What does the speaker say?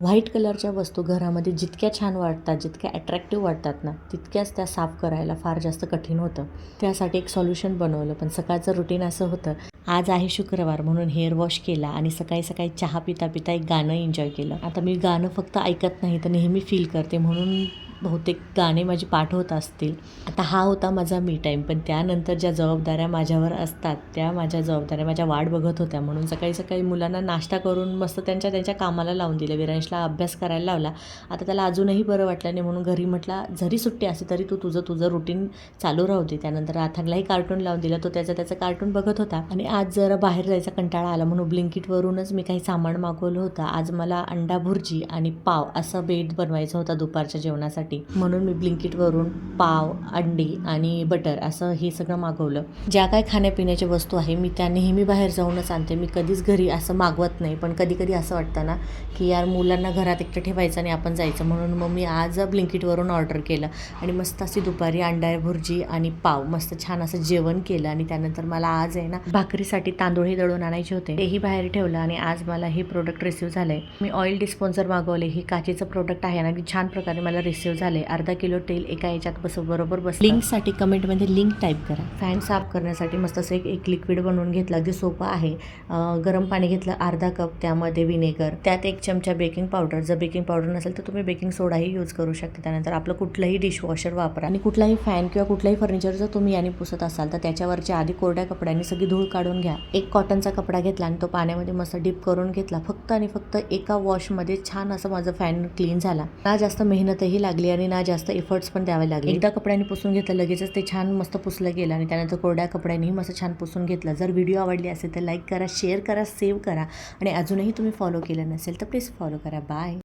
White कलरच्या वस्तू घरामध्ये जितक्या छान वाटतात, जितक्या अट्रॅक्टिव्ह वाटतात ना, तितक्याच त्या साफ करायला फार जास्त कठीण होतं. त्यासाठी एक सोल्युशन बनवलं, पण सकाळचं रुटीन असं होतं, आज आहे शुक्रवार म्हणून हेअर वॉश केला आणि सकाळी सकाळी चहा पिता पिता एक गाणं एन्जॉय केलं. आता मी गाणं फक्त ऐकत नाही तर नेहमी फील करते, म्हणून बहुतेक गाणे माझी पाठ होत असतील. आता हा होता माझा मी टाईम, पण त्यानंतर ज्या जबाबदाऱ्या माझ्यावर असतात त्या माझ्या जबाबदाऱ्या माझ्या वाट बघत होत्या. म्हणून सकाळी सकाळी मुलांना नाश्ता करून मस्त त्यांच्या त्यांच्या कामाला लावून दिलं. विरांशला अभ्यास करायला लावला. आता त्याला अजूनही बरं वाटलं नाही म्हणून घरी म्हटला, जरी सुट्टी असली तरी तू तुझं रुटीन चालू राहू दे. त्यानंतर अथर्वलाही कार्टून लावून दिलं. तो त्याचं कार्टून बघत होता आणि आज जरा बाहेर जायचा कंटाळा आला म्हणून ब्लिंकिटवरूनच मी काही सामान मागवलं होतं. आज मला अंडा भुर्जी आणि पाव असं बेत बनवायचं होता दुपारच्या जेवणासाठी, म्हणून मी ब्लिंकिटवरून पाव, अंडी आणि बटर असं हे सगळं मागवलं. ज्या काय खाण्यापिण्याच्या वस्तू आहे मी त्या नेहमी बाहेर जाऊनच आणते. मी कधीच घरी असं मागवत नाही, पण कधी कधी असं वाटतं ना की यार मुलांना घरात एकटं ठेवायचं आणि आपण जायचं, म्हणून मग मी आज ब्लिंकिटवरून ऑर्डर केलं आणि मस्त अशी दुपारी अंडा भुर्जी आणि पाव मस्त छान असं जेवण केलं. आणि त्यानंतर मला आज आहे ना भाकरीसाठी तांदूळही दळून आणायचे होते, तेही बाहेर ठेवलं आणि आज मला हे प्रोडक्ट रिसीव्ह झालंय. मी ऑइल डिस्पोन्सर मागवले. हे काचेचं प्रोडक्ट आहे ना, छान प्रकारे मला रिसीव्ह झाले. अर्धा किलो तेल एका याच्यात बरोबर बस. लिंकसाठी कमेंटमध्ये लिंक टाईप करा. फॅन साफ करण्यासाठी मस्त असं एक लिक्विड बनवून घेतलं, अगदी सोपं आहे. गरम पाणी घेतलं अर्धा कप, त्यामध्ये विनेगर, त्यात 1 चमचा बेकिंग पावडर. जर बेकिंग पावडर नसेल तर तुम्ही बेकिंग सोडाही यूज करू शकता. त्यानंतर आपलं कुठलंही डिशवॉशर वापरा आणि कुठलाही फॅन किंवा कुठलाही फर्निचर जर तुम्ही याने पुसत असाल तर त्याच्यावरच्या आधी कोरड्या कपड्याने सगळी धूळ काढून घ्या. एक कॉटनचा कपडा घेतला आणि तो पाण्यामध्ये मस्त डीप करून घेतला. फक्त आणि फक्त एका वॉशमध्ये छान असं माझं फॅन क्लीन झाला. ना जास्त मेहनतही लागली आणि ना जास्त एफर्ट्स पण द्यावे लागले. एकदा कपड्याने पुसून घेतलं लगेचच ते छान मस्त पुसलं गेलं आणि त्यानंतर कोरड्या कपड्यानेही मस्त छान पुसून घेतलं. जर व्हिडिओ आवडली असेल तर लाईक करा, शेअर करा, सेव्ह करा आणि अजूनही तुम्ही फॉलो केलं नसेल तर प्लीज फॉलो करा. बाय.